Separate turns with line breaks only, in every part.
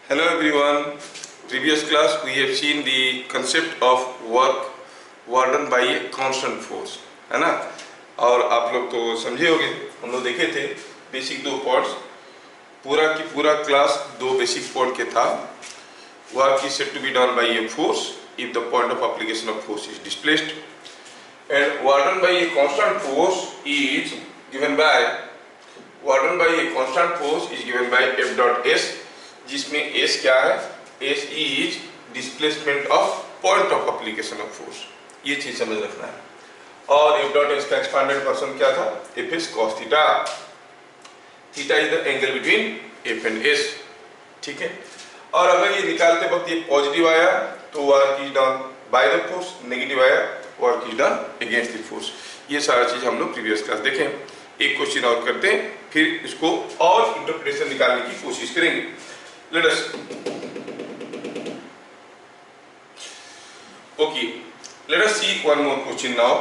Hello everyone. Previous class we have seen the concept of work done by a constant force, है ना। और आप लोग तो समझे होंगे, हम लोग देखे थे बेसिक दो पॉइंट्स, पूरा की पूरा क्लास दो बेसिक पॉइंट के था। Work is said to be done by a force if the point of application of force is displaced, and work done by a constant force is given by F dot S, जिसमें S क्या है? S is displacement of point of application of force, ये चीज समझ रखना है। और F dot S का एक्सपांडेड वर्जन क्या था? Fs cos theta. Theta is the angle between F and S, ठीक है। और अगर ये निकालते वक्त ये पॉजिटिव आया तो work is done by the force, negative आया work is done against the force. ये सारा चीज हम लोग प्रीवियस क्लास देखें। एक क्वेश्चन और करते हैं, फिर इसको और इंटरप्रिटेशन निकालने की कोशिश करेंगे। Let us see one more question now.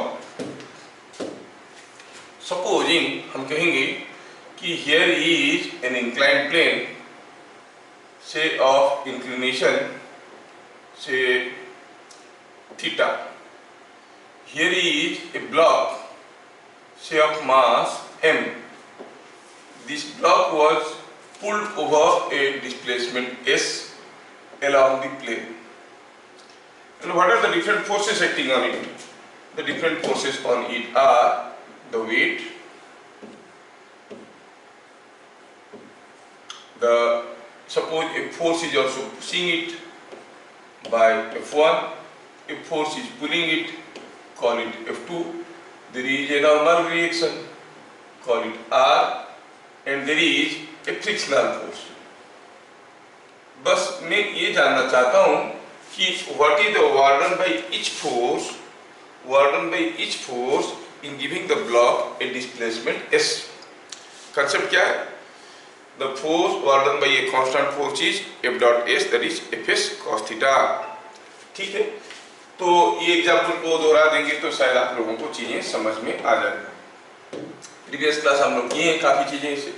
Supposing हम कहेंगे कि here is an inclined plane, say of inclination say theta. Here is a block say of mass m. This block was pulled over a displacement S along the plane. And what are the different forces acting on it? The different forces on it are the weight, suppose a force is also pushing it by F1, a force is pulling it, call it F2, there is a normal reaction, call it R, and there is a frictional force। बस मैं ये जानना चाहता हूँ कि what is the work done by each force in giving the block a displacement S। concept क्या है? The force work done by a constant force is F dot S, that is Fs cos theta, ठीक है। तो ये example को दोहरा देंगे तो शायद आप लोगों को चीजें समझ में आ जाएगा। प्रीवियस क्लास हम लोग किए हैं काफी चीजें इसे।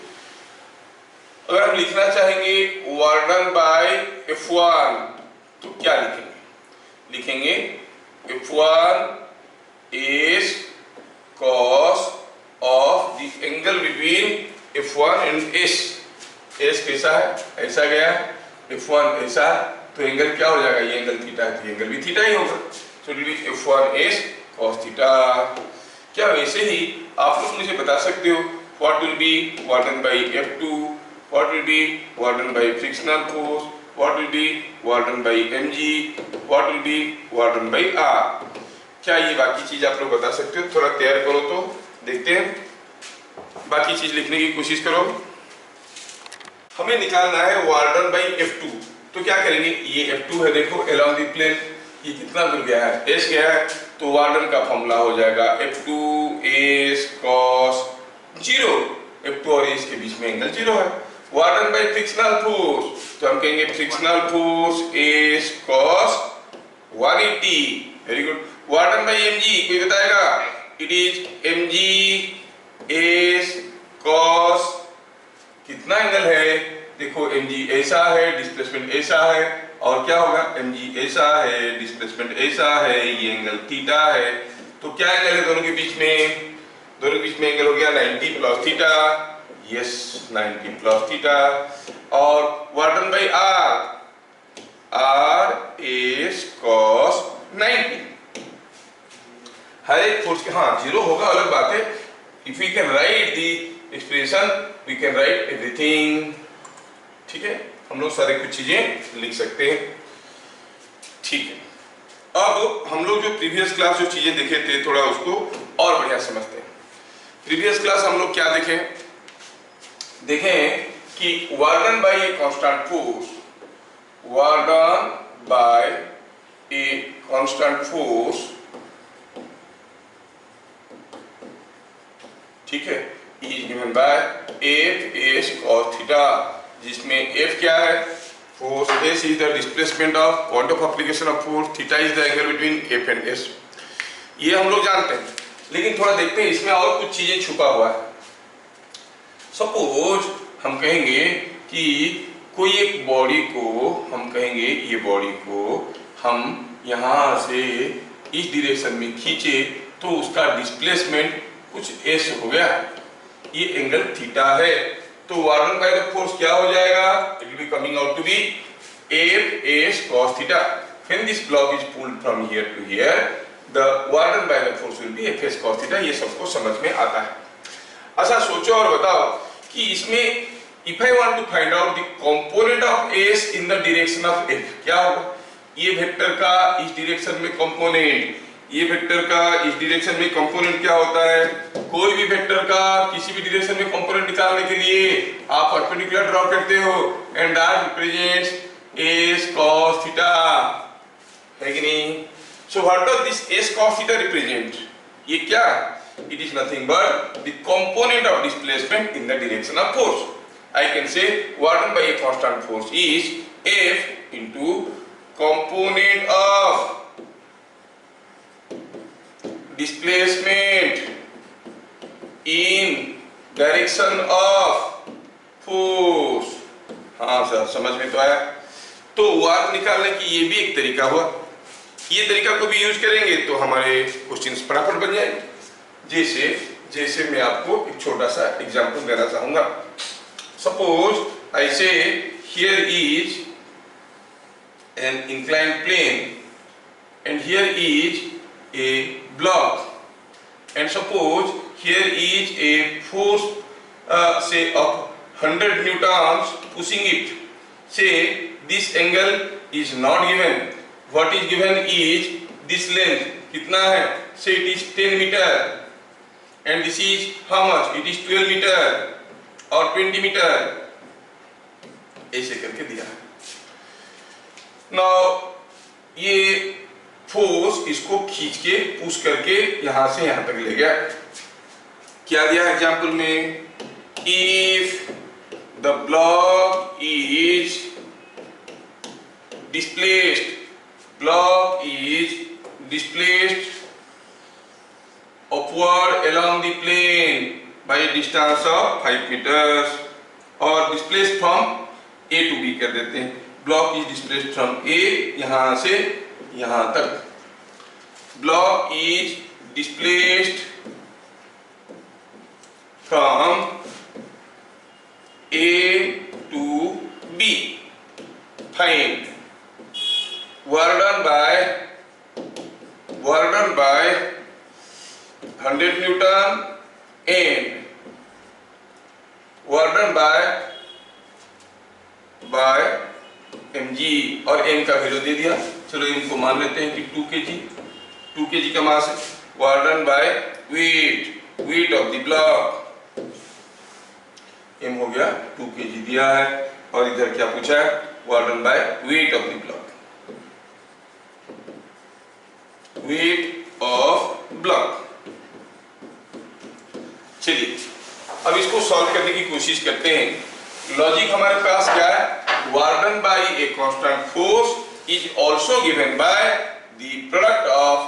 अगर हम लिखना चाहेंगे वर्क डन बाय F1 तो क्या लिखेंगे? लिखेंगे F1 is cos of the angle between F1 and S। S कैसा है? ऐसा गया, F1 ऐसा, तो एंगल क्या हो जाएगा? ये एंगल थीटा है, तो एंगल भी थीटा ही होगा। So it is F1 is cos theta. क्या वैसे ही आप लोग मुझे बता सकते हो what will be work done by F2, what will be work done by frictional force, what will be work done by mg, what will be work done by r? क्या ये बाकी चीज आप लोग बता सकते हो? थोड़ा तैयार करो तो देखते हैं। बाकी चीज लिखने की कोशिश करो। हमें निकालना है वर्क डन बाय F2, तो क्या करेंगे? ये F2 है, देखो along the plane, ये कितना दूर गया है? S गया है, तो वर्क डन का फॉर्मूला हो जाएगा F2 S cos 0। F2 और S के बीच में एंगल 0 है। Work done bye frictional force, तो हम कहेंगे frictional force S cos 180। Very good. Work done bye mg, कोई बताएगा? It is mg S cos कितना एंगल है? देखो mg ऐसा है, डिस्प्लेसमेंट ऐसा है, और क्या होगा? mg ऐसा है, डिस्प्लेसमेंट ऐसा है, ये एंगल थीटा है, तो क्या एंगल है दोनों के बीच में? दोनों के बीच में एंगल हो गया 90 plus theta. Yes, 90 plus theta. और work done by R is cos 90। हर एक फोर्स के, हाँ 0 होगा अलग बात है। If we can write the expression we can write everything, ठीक है। हम लोग सारे कुछ चीजें लिख सकते हैं, ठीक है। अब हम लोग जो प्रीवियस क्लास जो चीजें देखे थे थोड़ा उसको और बढ़िया समझते हैं। प्रीवियस क्लास हम लोग क्या देखें कि work done by a constant force, work done by a constant force, ठीक है, is given by F S cos theta, जिसमें F क्या है? Force, S is the displacement of point of application of force, theta is the angle between F and S। ये हम लोग जानते हैं, लेकिन थोड़ा देखते हैं इसमें और कुछ चीजें छुपा हुआ है। सपोज हम कहेंगे कि कोई एक बॉडी को हम कहेंगे, ये बॉडी को हम यहाँ से इस डायरेक्शन में खींचे तो उसका डिस्प्लेसमेंट कुछ s हो गया, ये एंगल थीटा है। तो वार्डन बाय द फोर्स क्या हो जाएगा? It will be coming out to be F cos theta. When this block is pulled from here to here, the Warden by the force will be F cos theta. ये सबको समझ में आता है। अच्छा सोचो और बताओ कि इसमें if I want to find out the component of S in the direction of F, क्या होगा? ये वेक्टर का इस डायरेक्शन में कंपोनेंट, ये वेक्टर का इस डायरेक्शन में कंपोनेंट क्या होता है? कोई भी वेक्टर का किसी भी डायरेक्शन में कंपोनेंट निकालने के लिए आप परपेंडिकुलर ड्रॉ करते हो and that represents S cos theta, है कि नहीं? So what does this S cos theta represent? ये क्या है? It is nothing but the component of displacement in the direction of force. I can say Warden by a constant force is F into component of displacement in direction of force. हाँ sir, समझ में तो आया? तो ward निकालने की ये भी एक तरीका हुआ। ये तरीका को भी यूज करेंगे तो हमारे क्वेश्चंस फटाफट बन जाएंगे। जैसे मैं आपको एक छोटा सा एग्जांपल देना चाहूंगा। Suppose I say here is an inclined plane and here is a block and suppose here is a force say of 100 newtons pushing it. Say this angle is not given. What is given is this length. कितना है? Say it is 10 meter and this is how much? It is 12 meter or 20 meter. ऐसे करके दिया है। Now ये force इसको खींच के पुश करके यहां से यहां तक ले गया। क्या दिया एग्जाम्पल में? If the block is displaced, block is displaced upward along the plane by a distance of 5 meters or displaced from A to B कर देते हैं। block is displaced from A यहां से यहां तक। block is displaced from A to B. Find Warden by 100 Newton and Warden by mg और m का value दे दिया। चलो इनको मान लेते हैं कि 2 kg का मास है। Warden by weight of the block, m हो गया 2 kg दिया है और इधर क्या पूछा है? Warden by weight of the block, weight of block। चलिए अब इसको सॉल्व करने की कोशिश करते हैं। लॉजिक हमारे पास क्या है? Warden by a constant force is also given by the product of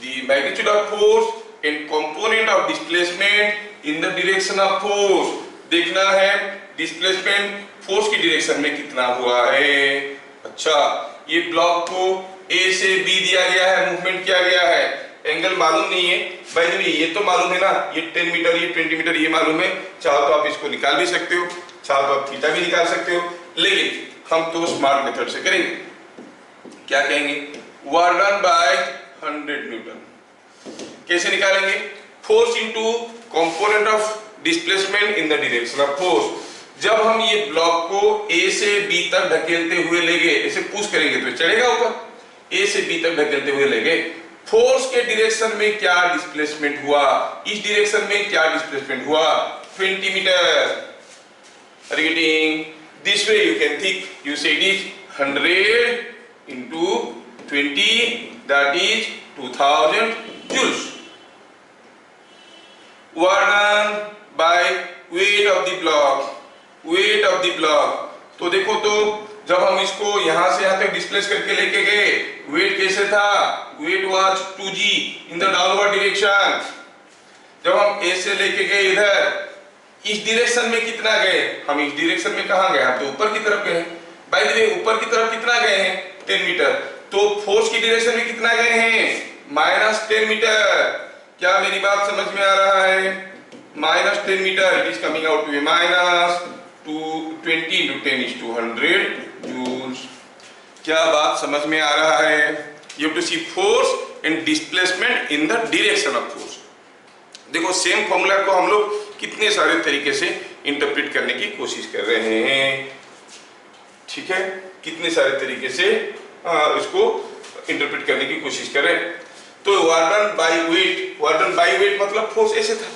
the magnitude of force and component of displacement in the direction of force। देखना है डिस्प्लेसमेंट फोर्स की डायरेक्शन में कितना हुआ है। अच्छा ये ब्लॉक को A से B दिया गया है, मूवमेंट किया गया है, एंगल मालूम नहीं है। बाय द वे ये तो मालूम है ना, ये 10 मीटर ये 20 मीटर ये मालूम है। चाहो तो आप इसको निकाल भी सकते हो, चाहो तो आप थीटा भी निकाल सकते हो, लेकिन हम तो स्मार्ट मेथड से करेंगे। क्या कहेंगे? Work done by 100 newton. कैसे निकालेंगे? Force into component of displacement in the direction of force. जब हम ये ब्लॉक को A से B तक ढकेलते हुए ले गए, ऐसे पुश करेंगे तो चढ़ेगा ऊपर। A से B तक ढकेलते हुए ले गए, फोर्स के डायरेक्शन में क्या डिस्प्लेसमेंट हुआ? इस डायरेक्शन में क्या डिस्प्लेसमेंट हुआ? 20 metre. Are you getting? This way you can think. You say it is 100 into 20, that is 2000 joules. Warden by weight of the block, weight of the block। तो देखो तो जब हम इसको यहां से यहां तक डिस्प्लेस करके लेके गए, वेट कैसे था? Wait was 2g in the downward direction. जब हम A से लेके गए इधर, इस डायरेक्शन में कितना गए? हम इस डायरेक्शन में कहां गए? हम तो ऊपर की तरफ गए। 10 मीटर। तो फोर्स की डायरेक्शन में कितना गए हैं? -10 मीटर। क्या मेरी बात समझ में आ रहा है? -10 metre, it is coming out to be -20 × 10⁻100 joules. क्या बात समझ में आ रहा है? You have to see force and displacement in the direction of force. देखो सेम फॉर्मूला को हम लोग कितने सारे तरीके से इंटरप्रेट करने की कोशिश कर रहे हैं, ठीक है, कितने सारे तरीके से इसको इंटरप्रेट करने की कोशिश कर रहे हैं। तो वर्क डन बाय वेट मतलब फोर्स ऐसे था,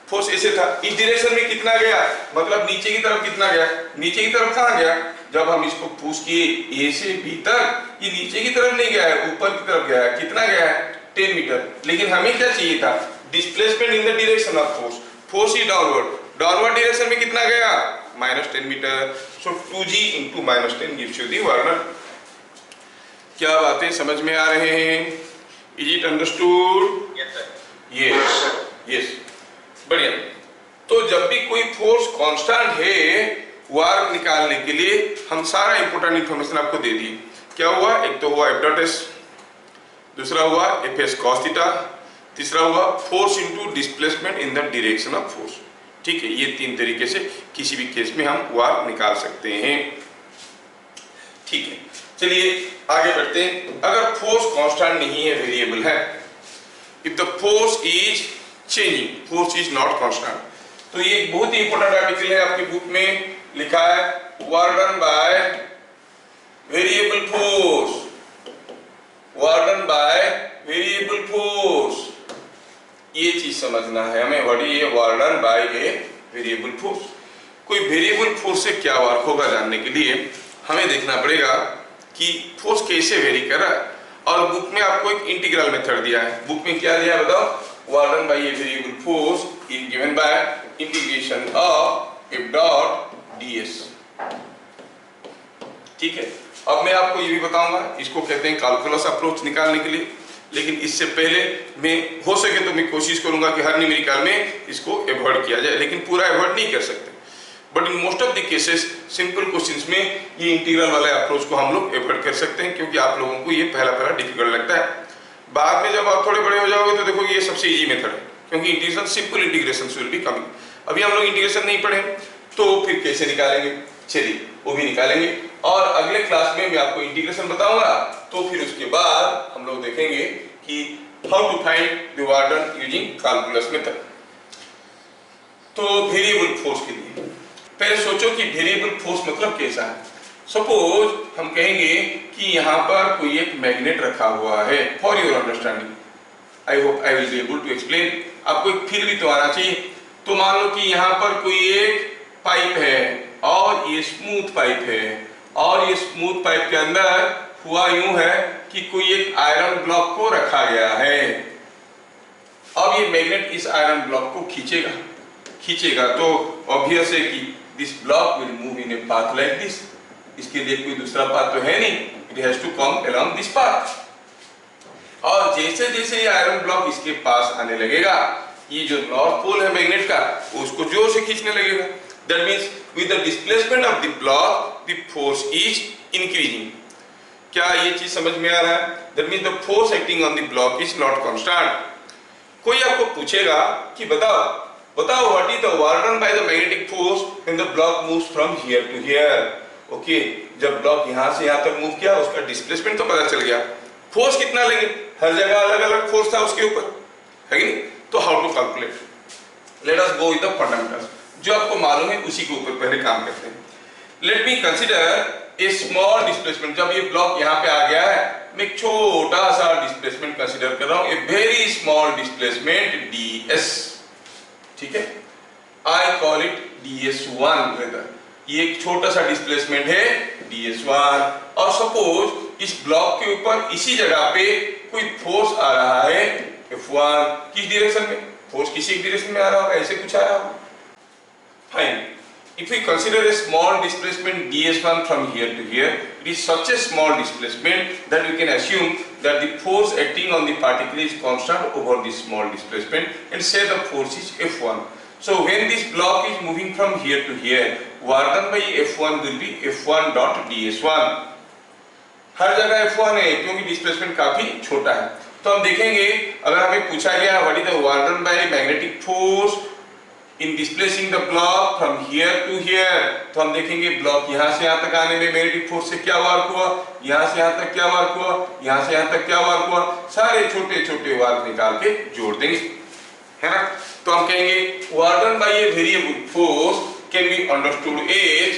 फोर्स ऐसे था, इस डायरेक्शन में कितना गया, मतलब नीचे की तरफ कितना गया, नीचे की तरफ कहाँ गया, जब हम इसको पुश किए ए से बी तक, ये नीचे की तरफ नहीं गया है, ऊपर की तरफ गया है। कितना गया है? 10 मीटर। लेकिन हमें क्या चाहिए था? Displacement in the direction of force. Force is downward direction में कितना गया? -10 metre. So 2g × -10 gives you the work done. क्या बातें समझ में आ रहे हैं? Is it understood? यस, बढ़िया। तो जब भी कोई फोर्स कांस्टेंट है, वर्क निकालने के लिए हम सारा इंपोर्टेंट इंफॉर्मेशन आपको दे दिए। क्या हुआ? एक तो हुआ F.S, दूसरा हुआ Fs cos थीटा, तीसरा हुआ force into displacement in the direction of force. ठीक है, ये 3 तरीके से किसी भी केस में हम वर्क निकाल सकते हैं। ठीक है, चलिए आगे बढ़ते हैं। अगर फोर्स कांस्टेंट नहीं है, वेरिएबल है, if the force is changing, force is not constant, तो ये एक बहुत ही इंपॉर्टेंट आर्टिकल है, आपकी बुक में लिखा है work done by variable force, work done by variable force. ये चीज समझना है हमें, what is work done by a variable force. कोई वेरिएबल फोर्स से क्या वर्क होगा जानने के लिए हमें देखना पड़ेगा कि फोर्स कैसे वेरी कर रहा है। और बुक में आपको एक इंटीग्रल मेथड दिया है। बुक में क्या दिया बताओ? Work done by a variable force is given by integration of F dot ds। ठीक है, अब मैं आपको ये भी बताऊंगा, इसको कहते हैं कैलकुलस अप्रोच निकालने के लिए। लेकिन इससे पहले मैं हो सके तो मैं कोशिश करूंगा कि हर न्यूमेरिकल में इसको अवॉइड किया जाए, लेकिन पूरा अवॉइड नहीं कर सकते। But in most of the cases simple questions में ये इंटीग्रल वाले अप्रोच को हम लोग अवॉइड कर सकते हैं, क्योंकि आप लोगों को ये पहला डिफिकल्ट लगता है। बाद में जब आप थोड़े बड़े हो जाओगे तो देखो ये सबसे इजी मेथड है, क्योंकि integration simple integration will be coming. अभी हम लोग इंटीग्रेशन नहीं पढ़े तो फिर कैसे निकालेंगे, चलिए वो भी निकालेंगे। और अगले क्लास में मैं आपको इंटीग्रेशन बताऊंगा, तो फिर उसके बाद हम लोग देखेंगे कि how to find the work done using calculus method. तो वेरिएबल फोर्स के लिए पहले सोचो कि वेरिएबल फोर्स मतलब कैसा है। सपोज हम कहेंगे कि यहाँ पर कोई एक मैग्नेट रखा हुआ है, for your understanding, I hope I will be able to explain. आपको एक फील भी तो आना चाहिए। तो मान लो कि यहाँ पर कोई एक पाइप है और ये स्मूथ पाइप है, और ये स्मूथ पाइप के अंदर हुआ यूं है कि कोई एक आयरन ब्लॉक को रखा गया है। अब ये मैग्नेट इस आयरन ब्लॉक को खींचेगा तो ऑब्वियस है कि this block will move in a path like this. इसके लिए कोई दूसरा पाथ तो है नहीं, it has to come along this path. और जैसे जैसे ये आयरन ब्लॉक इसके पास आने लगेगा, ये जो नॉर्थ पोल है मैग्नेट का, उसको जोर से खींचने लगेगा। That means with the displacement of the block the force is increasing. क्या ये चीज समझ में आ रहा है? That means the force acting on the block is not constant. कोई आपको पूछेगा कि बताओ what is the work done by the magnetic force when the block moves from here to here. Okay, जब ब्लॉक यहां से यहां तक मूव किया, उसका डिस्प्लेसमेंट तो पता चल गया। फोर्स कितना लगे? हर जगह अलग अलग फोर्स था उसके ऊपर, है कि नहीं? तो how to calculate? Let us go with the fundamentals. जो आपको मालूम है उसी के ऊपर पहले काम करते हैं। Let me consider a small displacement. जब ये ब्लॉक यहाँ पे आ गया है, मैं एक छोटा सा डिस्प्लेसमेंट कंसीडर कर रहा हूँ, a very small displacement ds। ठीक है, I call it ds1 rather. ये एक छोटा सा डिस्प्लेसमेंट है ds1। और सपोज इस ब्लॉक के ऊपर इसी जगह पे कोई फोर्स आ रहा है F1। किस डायरेक्शन में? फोर्स किसी एक डायरेक्शन में आ रहा होगा, ऐसे कुछ आ रहा होगा। Fine, if we consider a small displacement ds1 from here to here, it is such a small displacement that we can assume that the force acting on the particle is constant over this small displacement, and say the force is F1. So when this block is moving from here to here, work done by F1 will be F1 dot ds1. हर जगह F1 है क्योंकि displacement काफी छोटा है। तो हम देखेंगे अगर हमें पूछा गया what is the work done by magnetic force in displacing the block from here to here, तो हम देखेंगे ब्लॉक यहाँ से यहाँ तक आने में मैग्नेटिक फोर्स से क्या वर्क हुआ, यहाँ से यहाँ तक क्या वर्क हुआ, यहाँ से यहाँ तक क्या वर्क हुआ, सारे छोटे छोटे वर्क निकाल के जोड़ देंगे, है ना। तो हम कहेंगे work done by a variable force can be understood as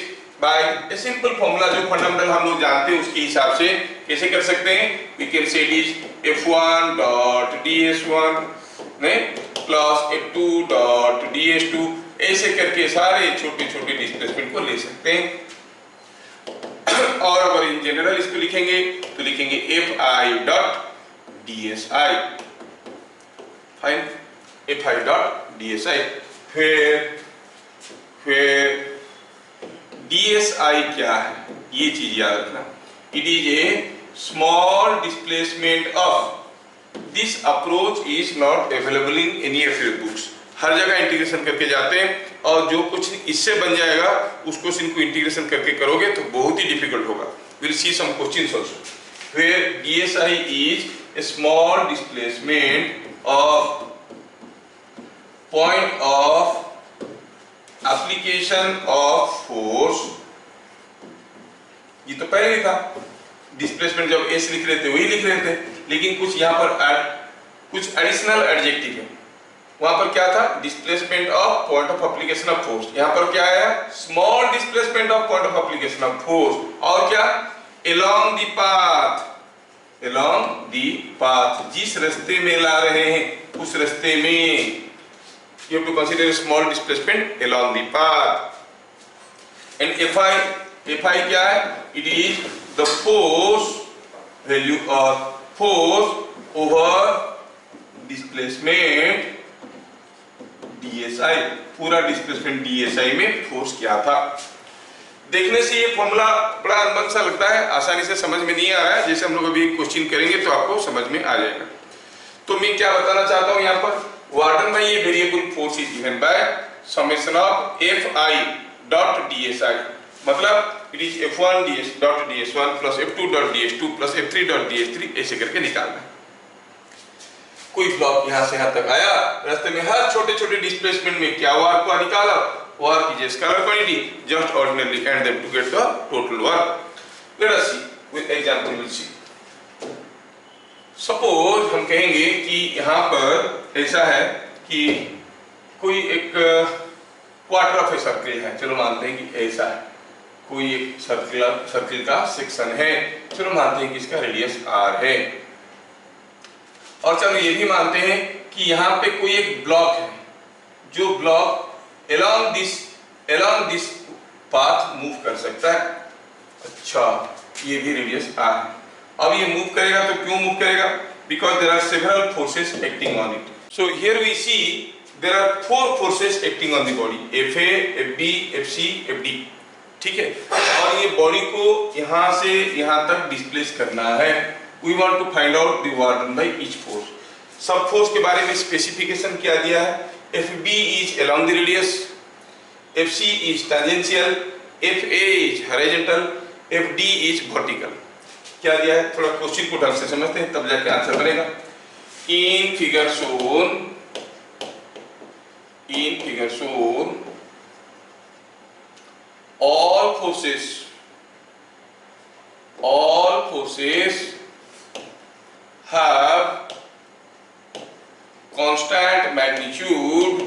by a simple formula, जो फंडामेंटल हम लोग जानते हैं उसके हिसाब से कैसे कर सकते हैं, we can say it is F1 dot ds1 plus F2 dot ds2, ऐसे करके सारे छोटे छोटे डिस्प्लेसमेंट को ले सकते हैं। और अगर इन जनरल इसको लिखेंगे तो लिखेंगे Fi dot dsi, fine, Fi dot dsi। फिर DSI क्या है, ये चीज याद रखना, it is a small displacement of, this approach is not available in any of your books. हर जगह इंटीग्रेशन करके जाते हैं और जो कुछ इससे बन जाएगा उसको इनको इंटीग्रेशन करके करोगे तो बहुत ही डिफिकल्ट होगा। Will see some questions also where DSI is a small displacement of point of application of force, ये तो पहले ही था, डिस्प्लेसमेंट जब एस लिख रहे थे वही लिख रहे थे, लेकिन कुछ यहाँ पर कुछ एडिशनल एडजेक्टिव है। वहां पर क्या था, displacement of point of application of force, यहाँ पर क्या आया, small displacement of point of application of force, और क्या, along the path, along the path, जिस रास्ते में ला रहे हैं उस रास्ते में, you have to consider a small displacement along the path. And Fi क्या है, it is the force value of force over displacement DSI, पूरा डिस्प्लेसमेंट DSI में फोर्स क्या था। देखने से ये फॉर्मूला बड़ा अनबन सा लगता है, आसानी से समझ में नहीं आ रहा है, जैसे हम लोग अभी क्वेश्चन करेंगे तो आपको समझ में आ जाएगा। तो मैं क्या बताना चाहता हूँ यहाँ पर, work done by a variable force is given by summation of Fi dot dsi, मतलब it is F1 dot ds1 plus F2 dot ds2 plus F3 dot ds3, ऐसे करके निकालना है। कोई ब्लॉक यहाँ से यहाँ तक आया, रास्ते में हर छोटे छोटे डिस्प्लेसमेंट में क्या वर्क हुआ निकाला, work is scalar quantity, just ordinarily add them to get the total work. Let us see with example, will see. Suppose हम कहेंगे कि यहाँ पर ऐसा है कि कोई एक क्वार्टर ऑफ ए सर्किल है, चलो मानते हैं कि ऐसा है, कोई एक सर्किल का सेक्शन है, चलो मानते हैं कि इसका रेडियस r है, और चलो ये भी मानते हैं कि यहाँ पे कोई एक ब्लॉक है, जो block along this path move कर सकता है। अच्छा, ये भी रेडियस r है। अब ये मूव करेगा तो क्यों मूव करेगा, because there are several forces acting on it. So here we see there are 4 forces acting on the body, Fa, Fb, Fc, Fd, ठीक है। और ये बॉडी को यहाँ से यहाँ तक डिस्प्लेस करना है। We want to find out the work done by each force. सब फोर्स के बारे में स्पेसिफिकेशन क्या दिया है, Fb is along the radius, Fc is tangential, Fa is horizontal, Fd is vertical. क्या दिया है, थोड़ा क्वेश्चन को ढंग से समझते हैं तब जाके आंसर बनेगा। In figure shown all forces have constant magnitude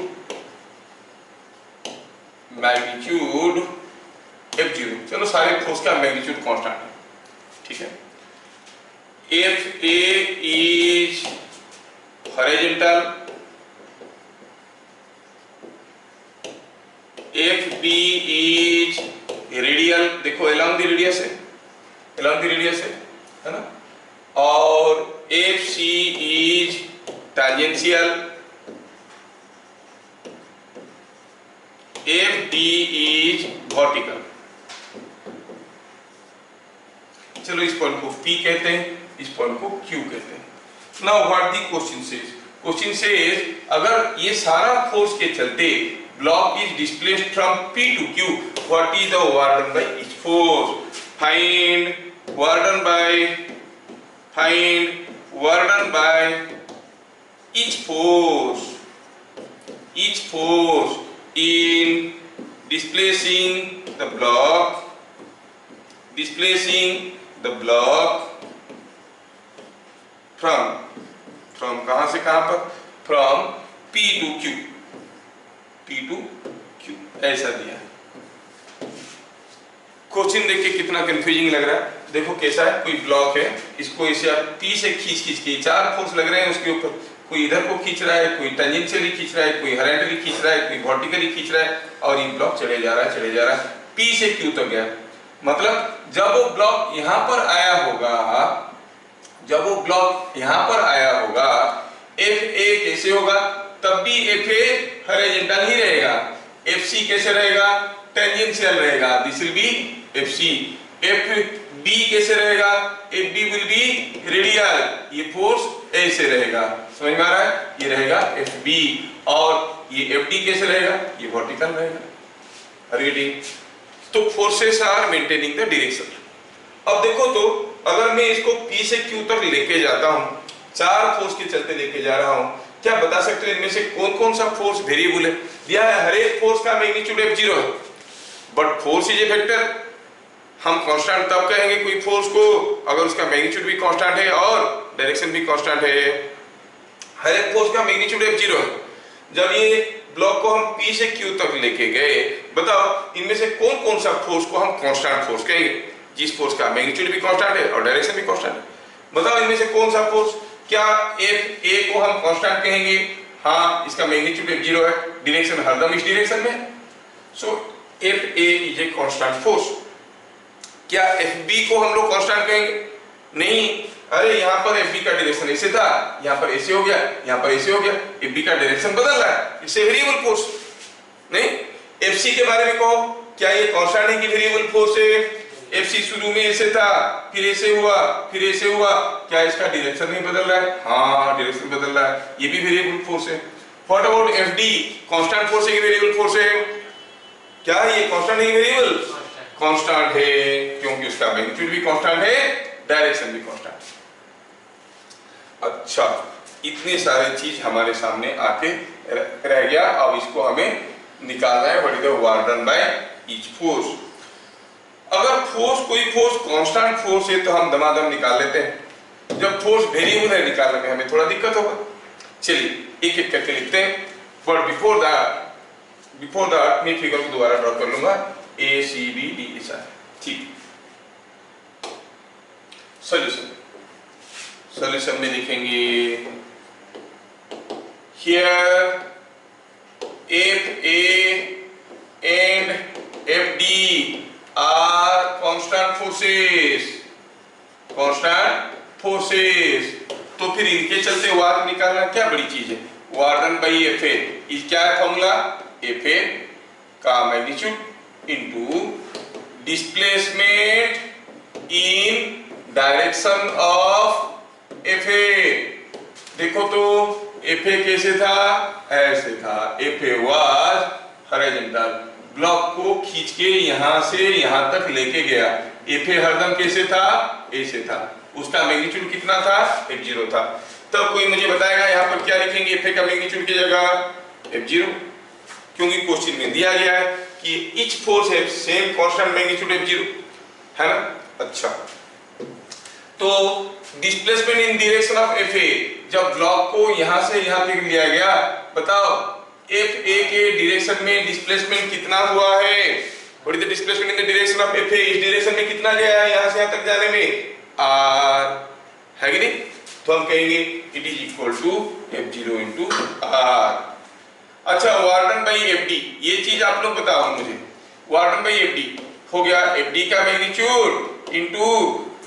F0। चलो सारे फोर्स का मैग्नीट्यूड कांस्टेंट है, ठीक है। Fa is horizontal, Fb is radial, देखो along the radius है ना, और Fc is tangential, Fd is vertical। चलो इस पॉइंट को P कहते हैं, इस पॉइंट को Q कहते हैं। Now what the question says, question says अगर ये सारा फोर्स के चलते block is displaced from P to Q, what is the work done by each force, find work done bye, find work done bye each force in displacing the block from कहां से कहां पर, from P to Q ऐसा दिया है। Question देखिए कितना confusing लग रहा है। देखो कैसा है, कोई ब्लॉक है, इसको इसे आप P से खींच के 4 फोर्स लग रहे हैं उसके ऊपर, कोई इधर को खींच रहा है, कोई टेंजेंशियली खींच रहा है, कोई हॉरिजॉन्टली खींच रहा है, कोई वर्टिकली खींच रहा है, और ये ब्लॉक चले जा रहा है P से Q तक गया। मतलब जब वो ब्लॉक यहाँ पर आया होगा, FA कैसे होगा, तब भी FA हॉरिजॉन्टल ही रहेगा, FC कैसे रहेगा, टेंजेंशियल रहेगा, this will be FC। FB कैसे रहेगा, FB विल बी रेडियल, ये फोर्स ऐसे रहेगा, समझ में आ रहा है, ये रहेगा FB, और ये FD कैसे रहेगा, ये वर्टिकल रहेगा। रीडिंग तो forces are maintaining the direction. अब देखो तो अगर मैं इसको P से Q तक लेके जाता हूं, 4 फोर्स के चलते लेके जा रहा हूं, क्या बता सकते हो इनमें से कौन कौन सा फोर्स वेरिएबल है? दिया है हर एक फोर्स का मैग्नीट्यूड F0 है, but force is a vector. हम कांस्टेंट तब कहेंगे कोई फोर्स को अगर उसका मैग्नीट्यूड भी कांस्टेंट है और डायरेक्शन भी कांस्टेंट है। हर एक फोर्स का मैग्नीट्यूड F0 है। जब ये ब्लॉक को हम P से Q तक लेके गए, बताओ इनमें से कौन कौन सा फोर्स को हम कांस्टेंट फोर्स कहेंगे, जिस फोर्स का मैग्नीट्यूड भी कांस्टेंट है और डायरेक्शन भी कांस्टेंट है। बताओ इनमें से कौन सा फोर्स, क्या FA को हम कांस्टेंट कहेंगे? हाँ, इसका मैग्नीट्यूड F0 है, डायरेक्शन हरदम इस डायरेक्शन में, सो FA is a constant force. क्या FB को हम लोग कांस्टेंट कहेंगे? नहीं, अरे यहाँ पर FB का डायरेक्शन ऐसे था, यहाँ पर ऐसे हो गया, यहाँ पर ऐसे हो गया, FB का डायरेक्शन बदल रहा है, इट्स ए वेरिएबल फोर्स। नहीं, FC के बारे में कहो, क्या ये कांस्टेंट है कि वेरिएबल फोर्स है? FC शुरू में ऐसे था, फिर ऐसे हुआ, फिर ऐसे हुआ, क्या इसका डायरेक्शन नहीं बदल रहा है? हाँ, डायरेक्शन बदल रहा है, ये भी वेरिएबल फोर्स है। What about FD, constant force है कि वेरिएबल फोर्स है? क्या ये कांस्टेंट है कि वेरिएबल? कांस्टेंट है, क्योंकि उसका मैग्नीट्यूड भी कांस्टेंट है, डायरेक्शन भी कांस्टेंट। अच्छा, इतने सारे चीज हमारे सामने आके रह गया। अब इसको हमें निकालना है, what is the work done by each force. अगर कोई फोर्स कांस्टेंट फोर्स है तो हम दमादम निकाल लेते हैं, जब फोर्स वेरिएबल है निकालने में हमें थोड़ा दिक्कत होगा। चलिए एक एक करके लिखते हैं, बट बिफोर दैट मैं फिगर को दोबारा ड्रॉ कर लूंगा, ACBD ऐसा है, ठीक। सॉल्यूशन में लिखेंगे here FA and FD are constant forces। तो फिर इनके चलते वर्क निकालना क्या बड़ी चीज है? वर्क डन बाई FA, इस क्या है फॉर्मूला? FA का magnitude into displacement in direction of FA। देखो तो FA कैसे था? ऐसे था, FA वाज हॉरिजॉन्टल, ब्लॉक को खींच के यहां से यहां तक लेके गया। FA हरदम कैसे था? ऐसे था, उसका मैग्नीट्यूड कितना था? F0 था। तब कोई मुझे बताएगा यहाँ पर क्या लिखेंगे FA का मैग्नीट्यूड की जगह? F0, क्योंकि क्वेश्चन में दिया गया है कि each force have same constant magnitude F0, है ना। अच्छा, तो displacement in direction of FA, जब ब्लॉक को यहां से यहां तक लिया गया, बताओ FA के डायरेक्शन में डिस्प्लेसमेंट कितना हुआ है? What is the displacement in the direction of FA? इस डायरेक्शन में कितना गया है यहां से यहां तक जाने में? R, है कि नहीं? तो हम कहेंगे it is equal to F0 into R। अच्छा, वर्क डन बाई FD, ये चीज आप लोग बताओ मुझे। वर्क डन बाई FD हो गया FD का magnitude into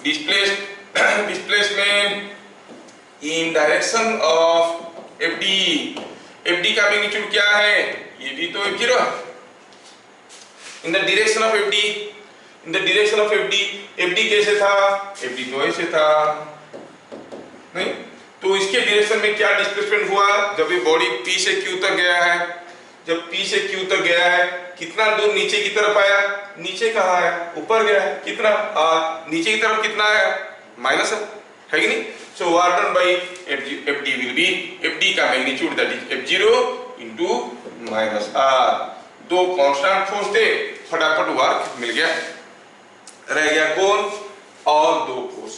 displacement in direction of FD। FD का मैग्नीट्यूड क्या है? ये भी तो F0 है। इन the direction of FD, in the direction of FD कैसे था? FD तो ऐसे था, नहीं? तो इसके डायरेक्शन में क्या डिस्प्लेसमेंट हुआ जब ये बॉडी P से Q तक गया है? जब P से Q तक गया है कितना दूर नीचे की तरफ आया, नीचे कहाँ है, ऊपर गया है, कितना नीचे की तरफ कितना आया, माइनस है कि नहीं। So work done bye FD will be, FD का magnitude that is F0 into minus R। दो कांस्टेंट फोर्स थे, फटाफट वर्क मिल गया, रह गया कौन, और दो फोर्स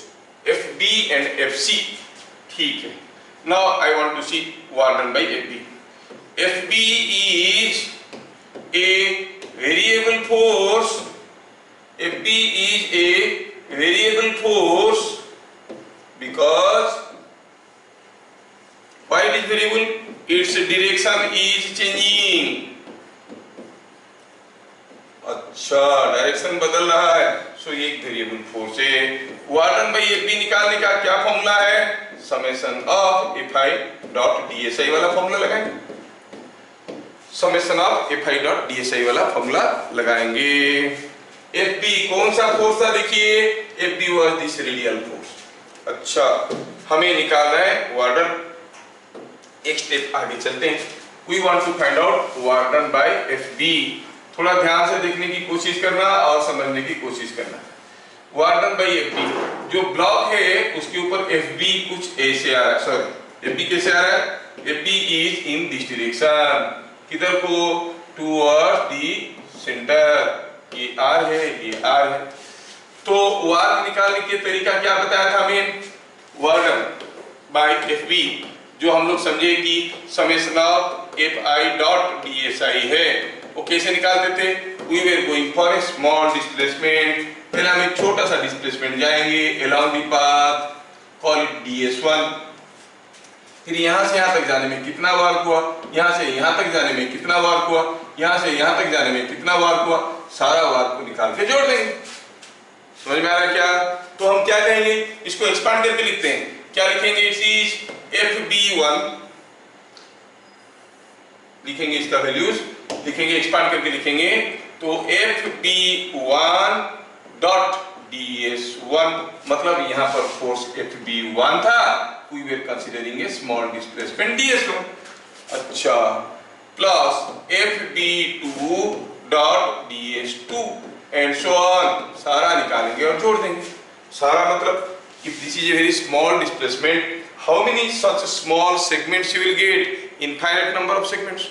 FB एंड FC। ठीक है, now I want to see work done by FB। FB is a variable force. FB is a variable force because why it is variable? Its direction is changing. अच्छा, direction बदल रहा है, सो ये एक variable force है। Warden by FB निकालने का क्या फॉर्मूला है, summation of FI dot DSI वाला फॉर्मूला लगाएंगे, summation of FI dot DSI वाला फॉर्मूला लगाएंगे। FB कौन सा फोर्स था, देखिए FB was this radial force. अच्छा, हमें निकालना है वार्डन, एक स्टेप आगे चलते हैं। We want to find out work done by FB। थोड़ा ध्यान से देखने की कोशिश करना और समझने की कोशिश करना। वार्डन बाय FB, जो ब्लॉक है उसके ऊपर FB कुछ ऐसे आ रहा है, सॉरी FB कैसे आ रहा है, FB is in this direction, किधर को, टुवर्ड्स दी सेंटर, ये R है, ये R है। तो वर्क निकालने के तरीका क्या बताया था हमें, वार्डन बाय FB जो हम लोग समझे कि summation of FI dot DSI है, वो कैसे निकालते थे, we were going for a small displacement, पहले हम एक छोटा सा डिस्प्लेसमेंट जाएंगे along the path, call it DS1। फिर यहाँ से यहाँ तक जाने में कितना वर्क हुआ, यहाँ से यहाँ तक जाने में कितना वर्क हुआ, यहाँ से यहाँ तक जाने में कितना वर्क हुआ, सारा वर्क को निकाल के जोड़ देंगे। समझ में आ रहा है क्या? तो हम क्या कहेंगे, इसको एक्सपांड करके लिखते हैं, क्या लिखेंगे, इट इज FB1, लिखेंगे इसका वैल्यूज, लिखेंगे एक्सपांड करके लिखेंगे, तो FB1 डॉट DS1, मतलब यहाँ पर फोर्स FB1 था, we were considering a small displacement DS1। अच्छा, plus FB2 dot DS2 and so on, सारा निकालेंगे और जोड़ देंगे। सारा मतलब if this is a very small displacement, how many such small segments you will get, infinite number of segments,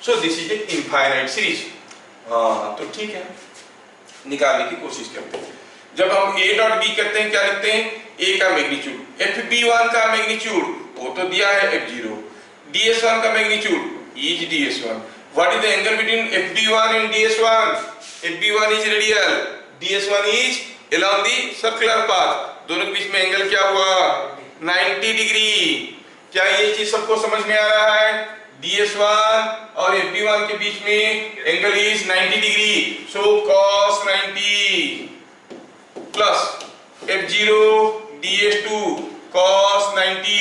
so this is a infinite series। तो ठीक है, निकालने की कोशिश करते हैं। जब हम A डॉट B करते हैं क्या लिखते हैं, A का मैग्नीट्यूड, FB1 का मैग्नीट्यूड वो तो दिया है F0, DS1 का magnitude is DS1। What is the angle between FB1 and DS1, FB1 is radial, DS1 is along the circular path, दोनों के बीच में एंगल क्या हुआ, 90 डिग्री। क्या ये चीज सबको समझ में आ रहा है, DS1 और FB1 के बीच में angle is 90 degree, so cos 90 plus F0 DS2 cos 90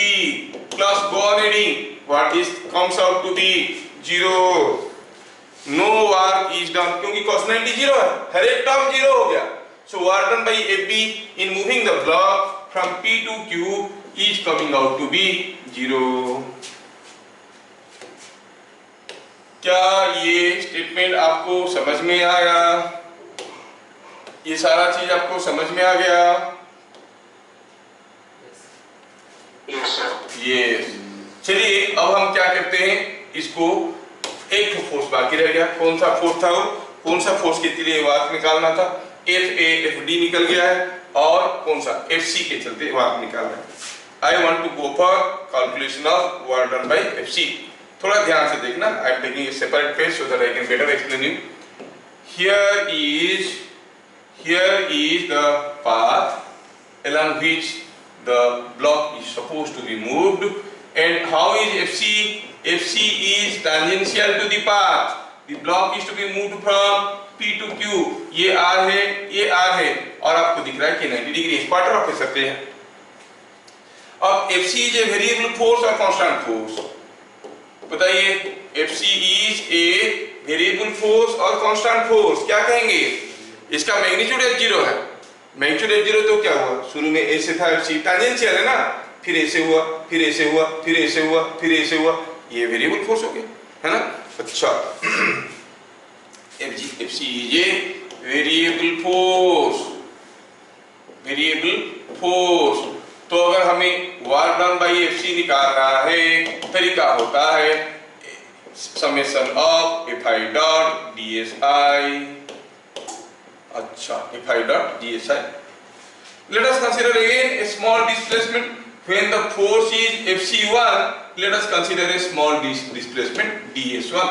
plus go on adding, what is comes out to be 0, no work is done, क्योंकि cos 90 0 है, हर एक टर्म 0 हो गया। So work done by FB in moving the block from P to Q is coming out to be 0। क्या ये statement आपको समझ में आया, ये सारा चीज आपको समझ में आ गया? यस। चलिए अब हम क्या करते हैं, इसको एक तो फोर्स बाकी रह गया, कौन सा फोर्स था वो, कौन सा फोर्स के लिए वर्क निकालना था, FA FD निकल गया है, और कौन सा FC के चलते वर्क निकालना है। I want to go for calculation of work done by FC। थोड़ा ध्यान से देखना, I am taking a separate page so that I can better explain you. Here is the path along which the block is supposed to be moved, and how is FC? FC is tangential to the path. The block is to be moved from P to Q। ये R है, ये R है, और आपको दिख रहा है कि 90 डिग्री क्वार्टर ऑफ कर सकते हैं। अब FC is a variable force और constant force, बताइए FC is a variable force और constant force, क्या कहेंगे? इसका मैग्नीट्यूड F0 है, मैग्नीट्यूड F0 तो क्या हुआ, शुरू में ऐसे था FC, टैंजेंशियल है ना, फिर ऐसे हुआ, फिर ऐसे हुआ, फिर ऐसे हुआ, फिर ऐसे हुआ, ये वेरिएबल फोर्स हो गया, है ना। अच्छा FC is a variable force, तो अगर हमें वर्क डन बाई FC निकालना है, तरीका होता है summation of Fi dot DSI। अच्छा, Fi dot DSI। Let us consider again a small displacement when the force is FC1. Let us consider a small displacement DS1।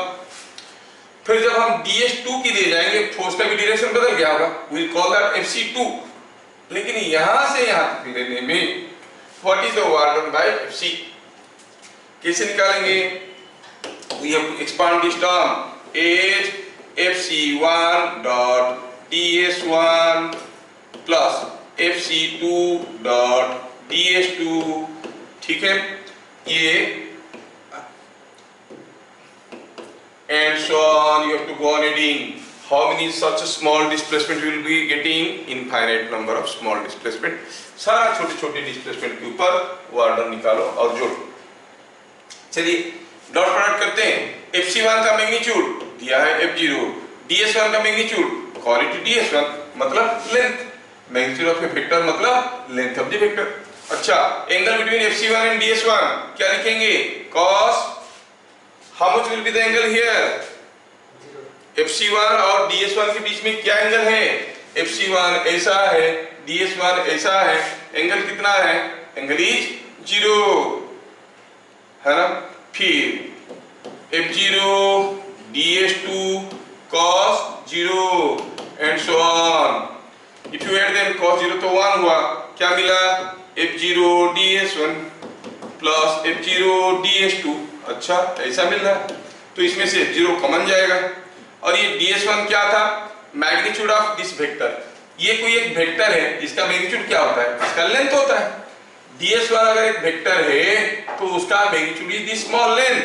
फिर जब हम DS2 की ले जाएंगे, फोर्स का भी डायरेक्शन बदल गया होगा, we'll call that FC2। लेकिन यहां से यहां तक लेने में what is the work done by FC? कैसे निकालेंगे? We have to expand this term as FC1 dot DS1 plus FC2 dot DS2। ठीक है, ये and so on, you have to go on adding how many such a small displacement you will be getting, infinite number of small displacement। सारा छोटे छोटे displacement के ऊपर work done निकालो और जोड़ो। चलिए डॉट प्रोडक्ट करते हैं। FC1 का मैग्नीट्यूड दिया है F0, DS1 का मैग्नीट्यूड कॉल इट DS1 मतलब length, magnitude of A vector मतलब लेंथ ऑफ द वेक्टर। अच्छा, angle between FC1 and DS1 क्या लिखेंगे? cos। How much will be the angle here? FC1 और DS1 के बीच में क्या एंगल है? FC1 ऐसा है, DS1 ऐसा है, एंगल कितना है? एंगल इज 0, है ना। फिर F0 DS2 cos 0 and so on। If you add them, cos 0 तो 1 हुआ, क्या मिला? F0 DS1 plus F0 DS2। अच्छा, ऐसा मिल रहा है, तो इसमें से F0 कॉमन जाएगा। और ये DS1 क्या था? Magnitude of this vector. ये कोई एक वेक्टर है जिसका मैग्नीट्यूड क्या होता है? इसका लेंथ होता है। DS1 अगर एक वेक्टर है तो उसका magnitude is the small length,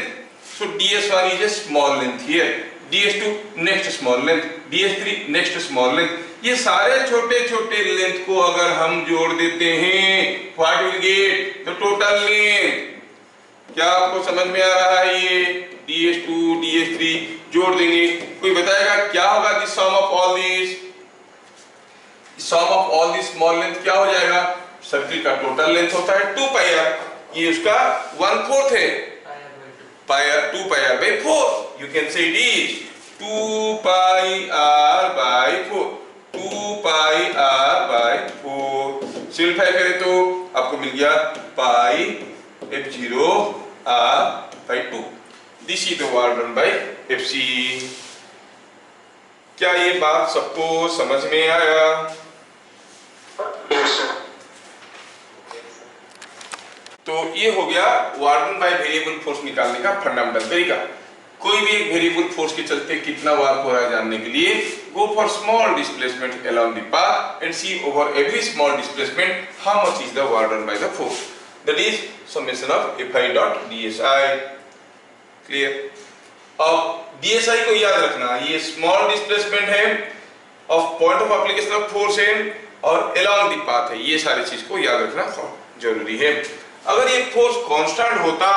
so DS1 is a small length here, DS2 next small length, DS3 next small length. ये सारे छोटे छोटे लेंथ को अगर हम जोड़ देते हैं, what will get? The total length. क्या आपको समझ में आ रहा है? ये DS2 DS3 जोड़ देंगे, कोई बताएगा क्या होगा? This sum of all this, sum of all this small length क्या हो जाएगा? सर्किल का टोटल लेंथ होता है 2πr, ये उसका 1/4 है, 2πr/4। You can say it is 2πr/4, 2πr/4। Simplify करें तो आपको मिल गया पाई F0r/2। This is the work done by FC। क्या ये बात सबको समझ में आया? तो ये हो गया work done by variable force निकालने का फंडामेंटल तरीका। कोई भी एक वेरिएबल फोर्स के चलते कितना वर्क हो रहा है जानने के लिए, go for small displacement along the path and see over every small displacement how much is the work done by the force, that is summation of Fi dot DSI। Clear? अब DSI को याद रखना, ये small displacement है of point of application of force है और along the path है, ये सारी चीज को याद रखना जरूरी है। अगर ये फोर्स कांस्टेंट होता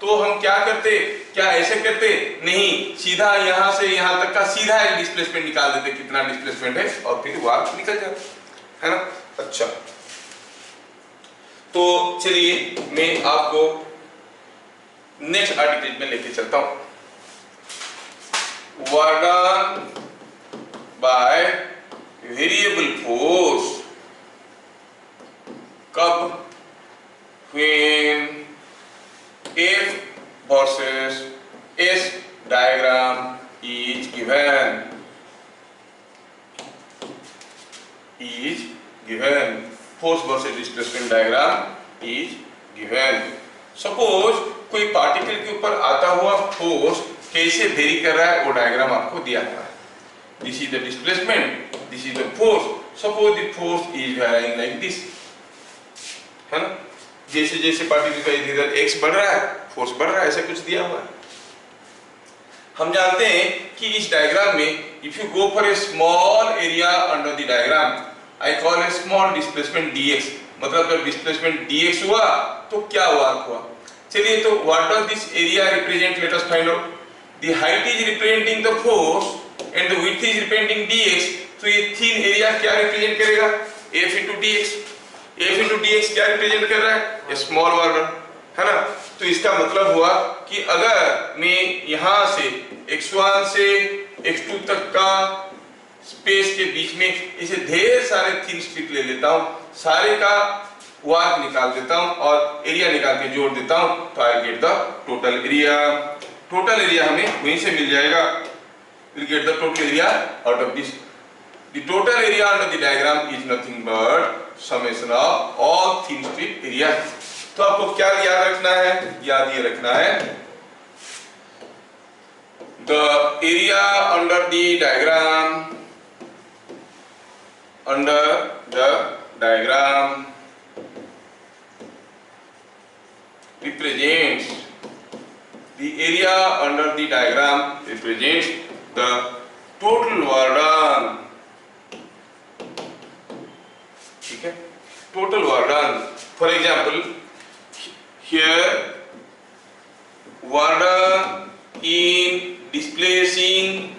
तो हम क्या करते? क्या ऐसे करते? नहीं, सीधा यहां से यहां तक का सीधा एक डिस्प्लेसमेंट निकाल देते, कितना डिस्प्लेसमेंट है, और फिर वर्क निकल जाता, है ना। अच्छा, तो चलिए मैं आपको नेक्स्ट आर्टिकल में लेके चलता हूं। Work done by variable force कब? when F versus S diagram is given, force versus displacement diagram is given। Suppose कोई पार्टिकल के ऊपर आता हुआ फोर्स कैसे वेरी कर रहा है वो डायग्राम आपको दिया हुआ है। This is the displacement, this is the force. Suppose the force is varying like this, है ना। जैसे जैसे पार्टिकल का इधर x बढ़ रहा है, फोर्स बढ़ रहा है, ऐसा कुछ दिया हुआ है। हम जानते हैं कि इस डायग्राम में if you go for a small area under the diagram, I call A small displacement dx, मतलब जब डिस्प्लेसमेंट dx हुआ तो क्या वर्क हुआ। चलिए, तो what does this area represent? Let us find out. The height is representing the force and the width is representing dx, तो ये थिन एरिया क्या रिप्रेजेंट करेगा? F into dx। F into dx क्या represent कर रहा है? Small warden, है ना। तो इसका मतलब हुआ कि अगर मैं यहां से x1 से x2 तक का स्पेस के बीच में इसे ढेर सारे थिन स्ट्रिप ले लेता हूं, सारे का वार्क निकाल देता हूं और एरिया निकाल के जोड़ देता हूं, तो I get the total area. Total area हमें वहीं से मिल जाएगा। Will get the total area out of this. The total area under the diagram is nothing but summation of all thin strip area. तो आपको क्या याद रखना है? याद ये रखना है the area under the diagram, under the diagram represents the area under the diagram represents the total warden, ठीक है, total warden। For example, here warden in displacing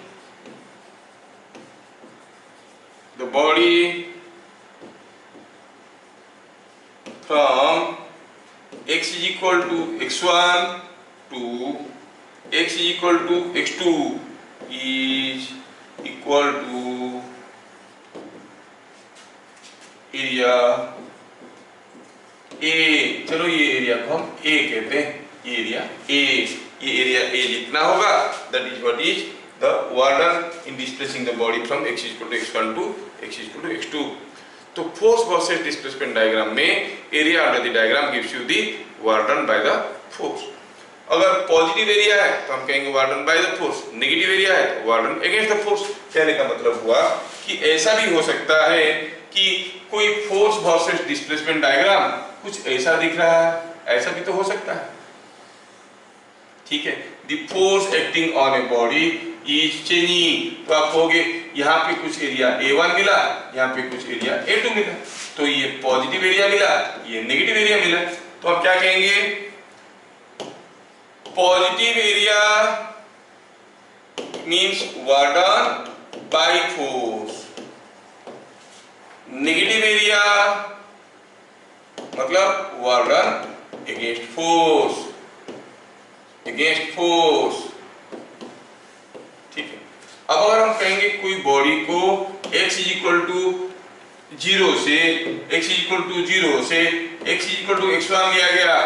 the body from x is equal to x1 to x is equal to x2 is equal to area A। चलो ये area को हम A कहते हैं, ये area A, ये area A जितना होगा that is what is the warden in displacing the body from x is equal to x1 to x is equal to x2। तो फोर्स वर्सेस डिस्प्लेसमेंट डायग्राम में area under the diagram gives you the work done by the force. अगर positive area है तो हम कहेंगे work done by the force, negative area है तो warden against the force. कहने का मतलब हुआ कि ऐसा भी हो सकता है कि कोई फोर्स वर्सेस डिस्प्लेसमेंट डायग्राम कुछ ऐसा दिख रहा है, ऐसा भी तो हो सकता है, ठीक है। The force acting on a body is changing, तो आप कहोगे यहाँ पे कुछ एरिया A1 मिला, यहाँ पे कुछ एरिया A2 मिला, तो ये पॉजिटिव एरिया मिला, ये नेगेटिव एरिया मिला, तो हम क्या कहेंगे? Positive area means work done by force, negative area मतलब work done against force, against force, ठीक है। अब अगर हम कहेंगे कोई बॉडी को x इज इक्वल टू 0 से x इज इक्वल टू 0 से x is equal to x1 लिया गया,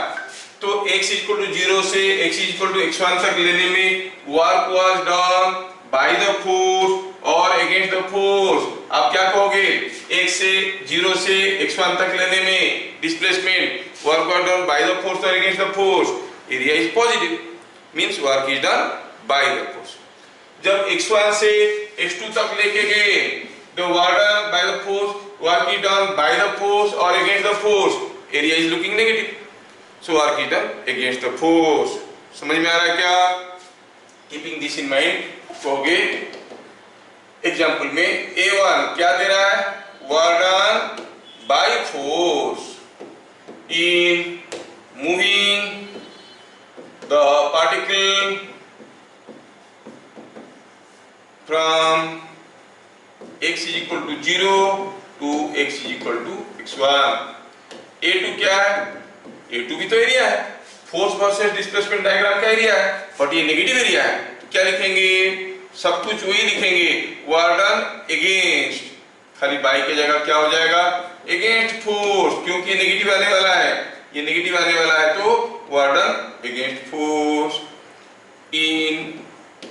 तो x इज इक्वल टू 0 से x is equal to x1 तक लेने में work was done by the force और अगेंस्ट द फोर्स। आप क्या कहोगे? x से 0 से x1 तक लेने में displacement work was done by the force और against the force. Area is positive means work is done by the force. जब x1 से x2 तक लेके गए the work done by the force, work is done by the force और against the force, area is looking negative, so work is done against the force. समझ में आ रहा है क्या? कीपिंग दिस इन माइंड कहोगे एग्जांपल में A1 क्या दे रहा है? Warden by force in moving the particle from x is equal to 0 to x is equal to x1। A2 क्या है? A2 भी तो एरिया है, फोर्स वर्सेस डिस्प्लेसमेंट डायग्राम का एरिया है, बट ये नेगेटिव एरिया है, तो क्या लिखेंगे? सब कुछ वही लिखेंगे, वार्डन अगेंस्ट, खाली बाई की जगह क्या हो जाएगा? अगेंस्ट फोर्स, क्योंकि नेगेटिव आने वाला है, ये नेगेटिव आने वाला है, तो warden against force in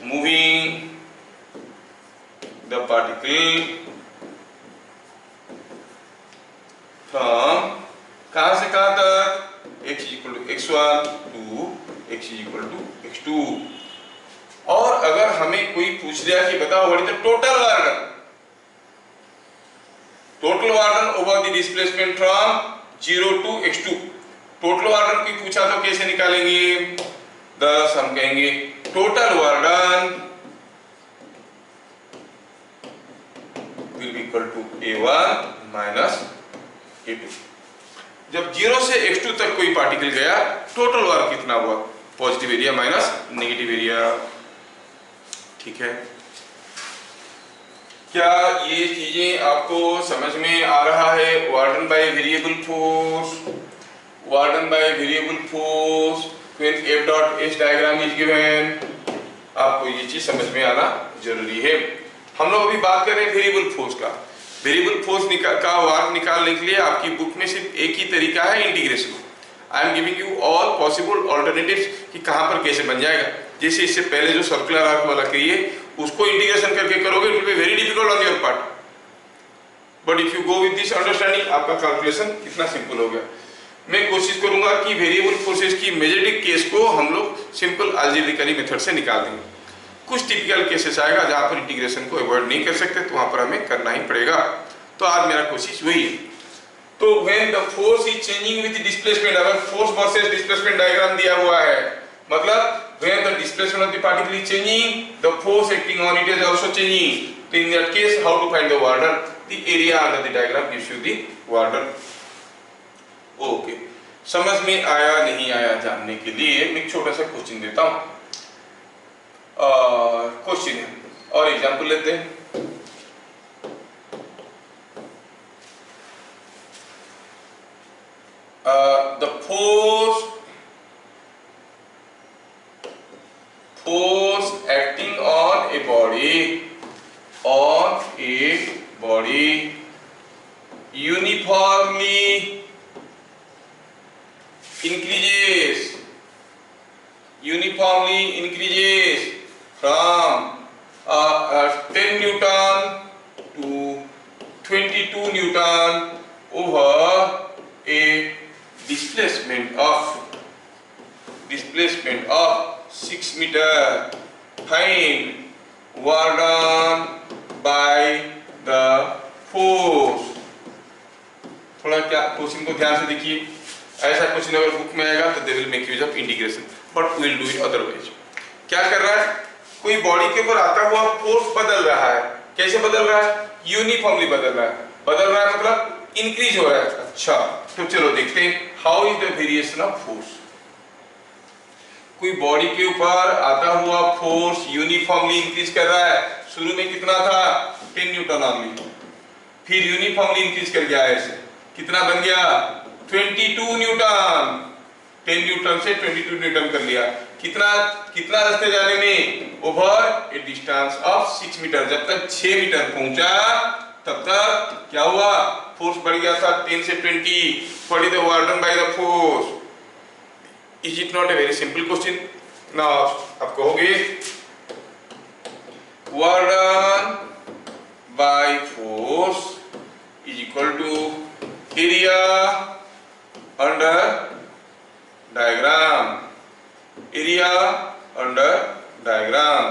moving the particle from कहां से कहां तक? x is equal to x1 to x is equal to x2। और अगर हमें कोई पूछ दिया कि बताओ what is the total work done, total work done over the displacement from 0 to x2, total work done की पूछा तो कैसे निकालेंगे? दस हम कहेंगे total work done will be equal to A1 minus A2। जब 0 से x2 तक कोई पार्टिकल गया, टोटल वर्क कितना हुआ? Positive area minus negative area. ठीक है, क्या ये चीजें आपको समझ में आ रहा है? Work done by variable force, work done by variable force when F dot S diagram is given, आपको ये चीज समझ में आना जरूरी है। हम लोग अभी बात कर रहे हैं वेरिएबल फोर्स का। वेरिएबल फोर्स का वर्क निकालने के लिए आपकी बुक में सिर्फ एक ही तरीका है, integration. I am giving you all possible alternatives कि कहां पर कैसे बन जाएगा। जैसे इससे पहले जो सर्कुलर आर्क वाला करिए उसको इंटीग्रेशन करके करोगे, it will be very difficult on your part, but if you go with this understanding आपका कैलकुलेशन कितना सिंपल हो गया। मैं कोशिश करूंगा कि वेरिएबल फोर्सेस की मेजॉरिटी केस को हम लोग सिंपल अलजेब्रिकली मेथड से निकाल देंगे। कुछ टिपिकल केसेस आएगा जहां पर इंटीग्रेशन को अवॉइड नहीं कर सकते, तो वहां पर हमें करना ही पड़ेगा। तो आज मेरा कोशिश वही है। तो when the force is changing with displacement, अगर फोर्स वर्सेस डिस्प्लेसमेंट डायग्राम दिया हुआ है, मतलब when the displacement of the particle is changing, the force acting on it is also changing. तो in that case how to find the work done? The area under the diagram gives you the work done. Okay, समझ में आया नहीं आया जानने के लिए मैं छोटा सा क्वेश्चन देता हूं। क्वेश्चन है और एग्जांपल लेते हैं। The force acting on a body uniformly increases from 10 Newton to 22 Newton over a displacement of 6 meter. Find work done by the force। थोड़ा क्या क्वेश्चन को ध्यान से देखिए। ऐसा क्वेश्चन अगर बुक में आएगा तो they will make use of integration, but we will do it otherwise. क्या कर रहा है? कोई बॉडी के ऊपर आता हुआ फोर्स बदल रहा है। कैसे बदल रहा है? यूनिफॉर्मली बदल रहा है मतलब इंक्रीज हो रहा है। अच्छा, तो चलो देखते हैं how is the variation of force. कोई बॉडी के ऊपर आता हुआ फोर्स यूनिफॉर्मली इंक्रीज कर रहा है। शुरू में कितना था? 10 न्यूटन ऑनली, फिर यूनिफॉर्मली इंक्रीज कर गया ऐसे, कितना बन गया? 22 न्यूटन। 10 न्यूटन से 22 न्यूटन कर लिया। कितना रास्ते जाने में? Over a distance of 6 metre. जब तक 6 मीटर पहुंचा तब तक क्या हुआ? फोर्स बढ़ गया था 10 से 20। What is the work done by the force? Is it not a very simple question? Now आप कहोगे work done by force is equal to area under diagram. Area under diagram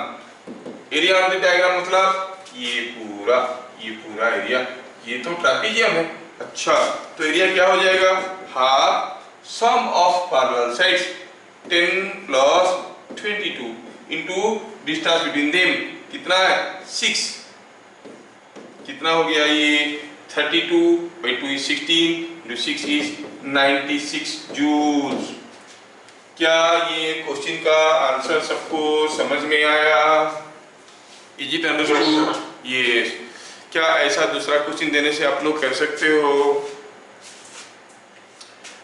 मतलब ये पूरा एरिया, ये तो ट्रापीजियम है। अच्छा, तो एरिया क्या हो जाएगा? Half sum of parallel sides 10 plus 22 into distance between them. कितना है? 6। कितना हो गया ये? 32 by 2 is 16 into 6 is 96 joules. क्या ये क्वेश्चन का आंसर सबको समझ में आया? Is it understood? यस। क्या ऐसा दूसरा क्वेश्चन देने से आप लोग कर सकते हो?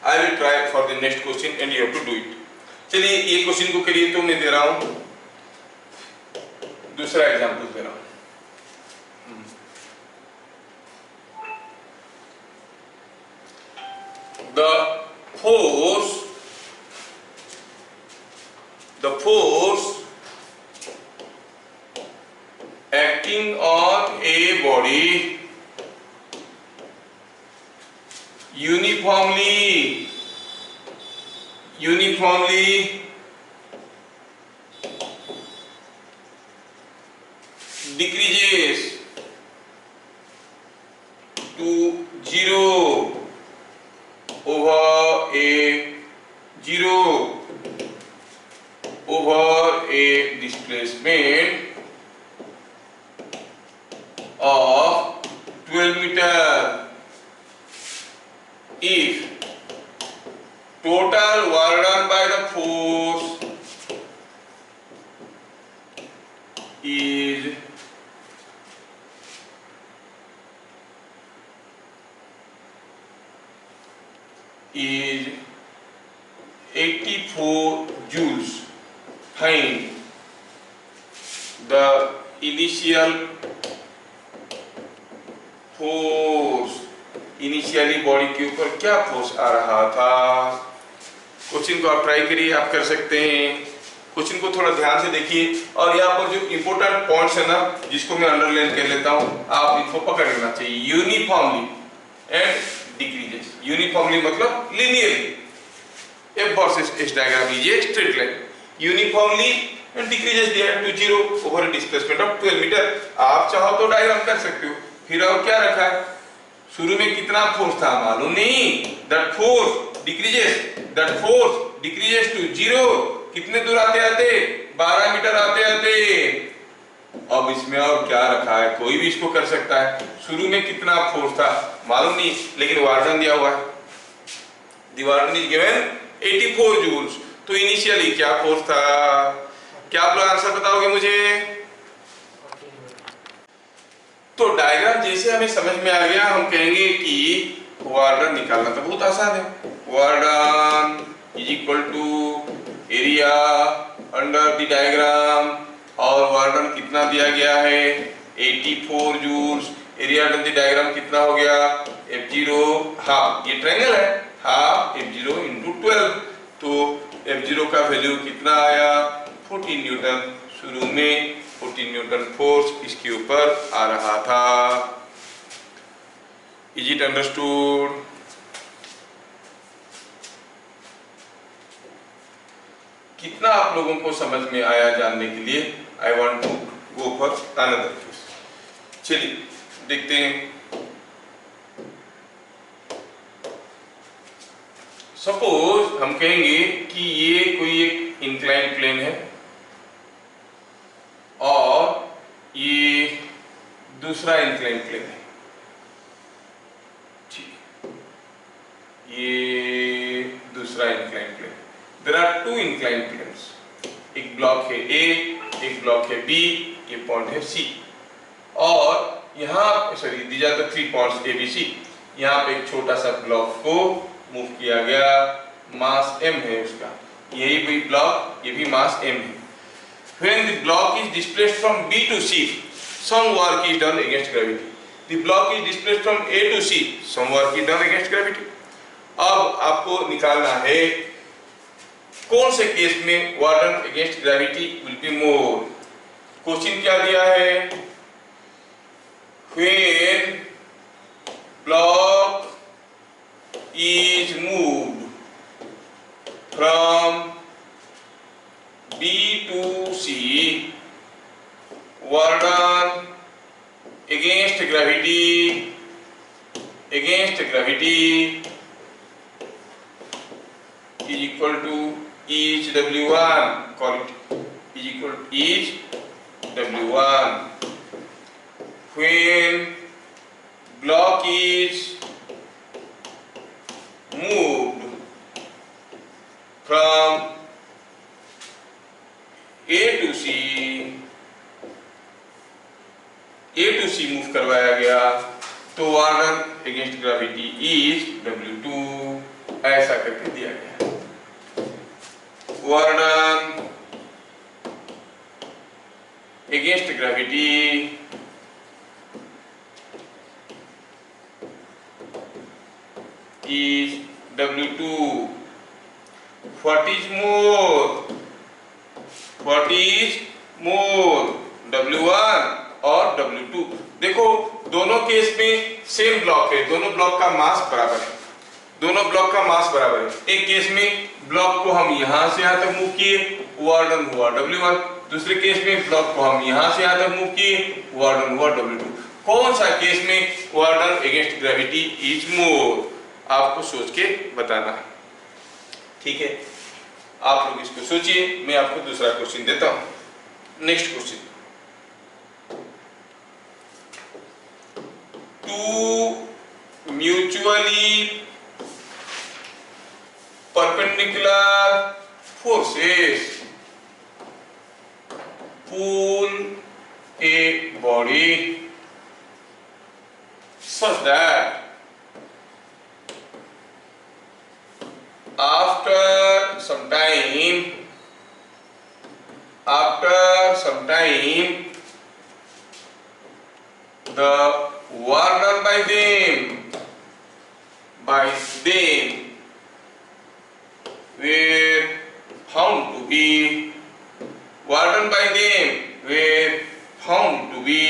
I will try for the next question and you have to do it. चलिए ये क्वेश्चन को करिए, तो मैं दे रहा हूं दूसरा एग्जांपल दे रहा हूं। The force acting on a body uniformly decreases to 0 over a displacement of 12 meter if total work done by the force is is 84 joules. Find the initial force. Initially body के ऊपर क्या force आ रहा था. Question को आप try करिए, आप कर सकते हैं. क्वेश्चन को थोड़ा ध्यान से देखिए और यहाँ पर जो इंपॉर्टेंट पॉइंट्स है ना, जिसको मैं अंडरलाइन कर लेता हूँ, आप इनको पकड़ लेना चाहिए. Uniformly and decreases. यूनिफॉर्मली मतलब linearly. F versus S diagram लीजिए, straight line. Uniformly and decreases दिया है to 0 over displacement of 12 metre. आप चाहो तो डायग्राम कर सकते हो. फिर और क्या रखा है, शुरू में कितना फोर्स था मालूम नहीं. That force decreases to 0. कितने दूर आते आते 12 मीटर आते आते. अब इसमें और क्या रखा है, कोई भी इसको कर सकता है. शुरू में कितना फोर्स था मालूम नहीं, लेकिन वार्डन दिया हुआ है. The work done is given 84 joules. तो इनिशियली क्या फोर्स था. क्या आप लोग आंसर बताओगे मुझे. तो डायग्राम जैसे हमें समझ में आ गया, हम कहेंगे कि वार्डन निकालना तो बहुत आसान है. Work done is equal to area under the diagram. और वार्डन कितना दिया गया है 84 joules. Area under the diagram कितना हो गया F0 हाफ. ये ट्रायंगल है, हाफ F0 इंटू 12. तो F0 का वैल्यू कितना आया 14 न्यूटन. शुरू में 14 न्यूटन फोर्स इसके ऊपर आ रहा था. Is it understood. कितना आप लोगों को समझ में आया जानने के लिए I want to go for another case. चलिए देखते हैं. सपोज हम कहेंगे कि ये कोई एक इंक्लाइन प्लेन है और ये दूसरा इंक्लाइन प्लेन है. ठीक, ये दूसरा incline plane. There are two incline planes. एक ब्लॉक है A, एक ब्लॉक है B, ये पॉइंट है C. और यहाँ sorry these are the 3 points A B C. यहाँ पे एक छोटा सा ब्लॉक को मूव किया गया. मास m है उसका. यही भी ब्लॉक, ये भी मास m है. When the block is displaced from B to C, some work is done against gravity. The block is displaced from A to C, some work is done against gravity. अब आपको निकालना है कौन से case में warden against gravity will be more. Question क्या दिया है. When block is moved from B to C, Warden against gravity is equal to each W1. Call it is equal to each W1. When block is moved from A to C move करवाया गया तो warden against gravity is W2. ऐसा करके दिया गया. Warden against gravity is W2. What is more W1 और W2. देखो दोनों केस में सेम ब्लॉक है, दोनों ब्लॉक का मास बराबर है. एक केस में ब्लॉक को हम यहां से यहां तक मूव किए, वार्डन हुआ W1. दूसरे केस में ब्लॉक को हम यहां से यहां तक मूव किए, वार्डन हुआ W2. कौन सा केस में warden against gravity is more, आपको सोच के बताना है. ठीक है, आप लोग इसको सोचिए. मैं आपको दूसरा क्वेश्चन देता हूं. Next question. Two mutually perpendicular forces pull body such that after some time the work done by them were found to be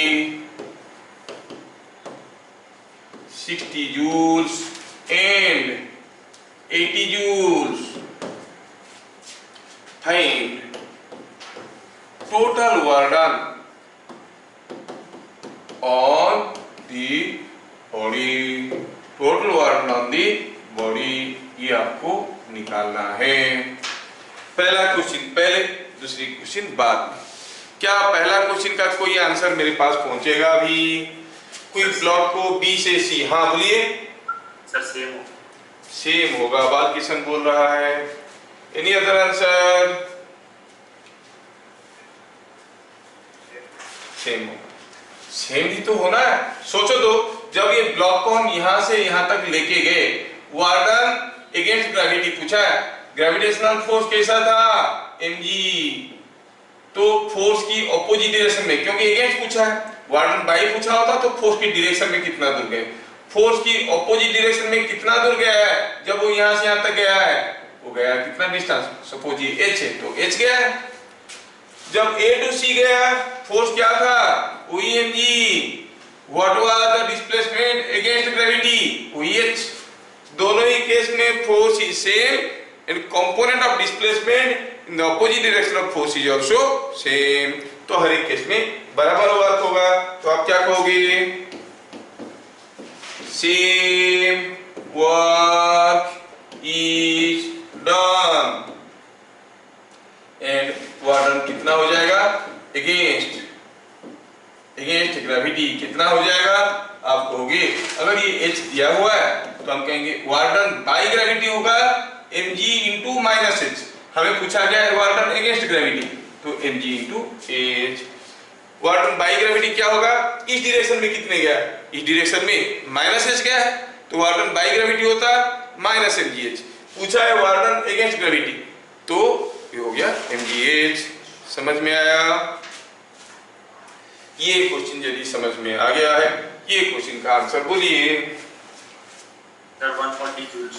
60 joules and 80 joules. Find total work done on the body. Total work on the body, ये आपको निकालना है। पहला question पहले, दूसरी question बाद में। क्या पहला क्वेश्चन का कोई आंसर मेरे पास पहुंचेगा अभी? कोई ब्लॉक को बी से सी, हाँ बोलिए
सर।
सेम होगा, बाल किशन बोल रहा है। Any other answer? सेम होगा, सेम ही तो होना है। सोचो तो, जब ये ब्लॉक को हम यहां से यहां तक लेके गए, वार्डन अगेंस्ट ग्रेविटी पूछा है, ग्रेविटेशनल फोर्स कैसा था? mg। तो फोर्स की ऑपोजिट डायरेक्शन में, क्योंकि अगेंस्ट पूछा है, वार्डन बाई पूछा होता तो फोर्स की डायरेक्शन में कितना दूर गए, फोर्स की ऑपोजिट डायरेक्शन में कितना दूर गया है। जब वो यहां से यहां तक गया है, वो गया कितना डिस्टेंस, सपोज ये h है तो h गया है। जब a टू c गया, फोर्स क्या था? वही mg। What was the displacement against gravity? OH। दोनों ही केस में force is same and component of displacement in the opposite direction of force is also same। तो हर एक केस में बराबर वर्क होगा। तो आप क्या कहोगे? Same work is done and work done कितना हो जाएगा? against ग्रेविटी कितना हो जाएगा? आप कहोगे, अगर ये h दिया हुआ है तो हम कहेंगे वर्क डन बाय ग्रेविटी होगा mg इंटू माइनस h। हमें पूछा गया है वर्क डन अगेंस्ट ग्रेविटी, तो mg into h। Work done by gravity क्या होगा? इस डायरेक्शन में कितने गया? इस डायरेक्शन में माइनस h गया है, तो वर्क डन बाय ग्रेविटी होता माइनस mgh। पूछा है वर्क डन अगेंस्ट ग्रेविटी, तो ये हो गया mgh। समझ में आया? ये क्वेश्चन यदि समझ में आ गया है, ये क्वेश्चन का आंसर बोलिए।
140 जूल्स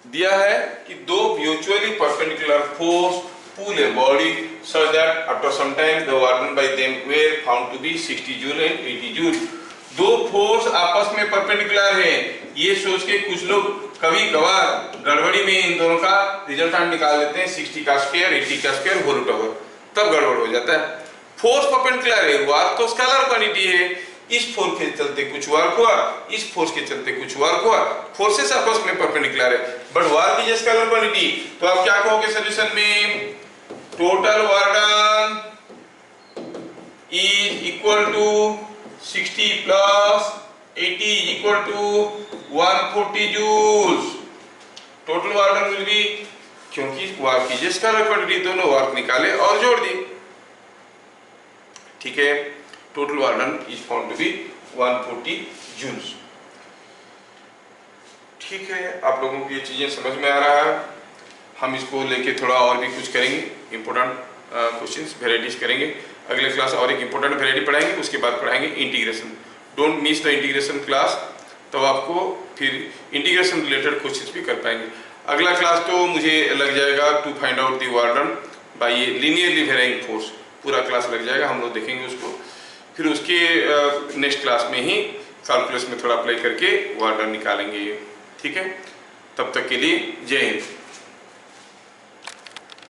दिया है कि दो mutually perpendicular force pull a body such that after some time the work done by them were found to be 60 joule and 80 joule। दो फोर्स आपस में परपेंडिकुलर है, ये सोच के कुछ लोग कभी कभार गड़बड़ी में इन दोनों का रिजल्टेंट निकाल लेते हैं, 60 का स्क्वायर 80 का स्क्वायर होल रूट ओवर, तब गड़बड़ हो जाता है। फोर्स परपेंडिकुलर है, वर्क तो स्केलर क्वांटिटी है। इस फोर्स के चलते कुछ वर्क हुआ, इस फोर्स के चलते कुछ वर्क हुआ, फोर्सेस आपस में परपेंडिकुलर है, but work is scalar quantity. तो आप क्या कहोगे सॉल्यूशन में? Total work done is equal to 60 plus 80 equal to 140 joules. Total work done will be, क्योंकि वर्क इज स्केलर क्वांटिटी, दोनों वर्क निकाले और जोड़ दिए, ठीक है। Total work done is found to be 140 joules. ठीक है, आप लोगों को ये चीजें समझ में आ रहा है। हम इसको लेके थोड़ा और भी कुछ करेंगे, इंपॉर्टेंट क्वेश्चंस वेराइटीज करेंगे। अगले क्लास और एक इंपॉर्टेंट वेराइटी पढ़ाएंगे, उसके बाद पढ़ाएंगे integration. Don't miss the integration class, तो आपको फिर इंटीग्रेशन रिलेटेड क्वेश्चंस भी कर पाएंगे। अगला क्लास तो मुझे लग जाएगा to find out the work done by linearly varying force, पूरा क्लास लग जाएगा, हम लोग देखेंगे उसको। फिर उसके नेक्स्ट क्लास में ही कैलकुलस में थोड़ा अप्लाई करके वर्क डन निकालेंगे, ठीक है। तब तक के लिए जय हिंद।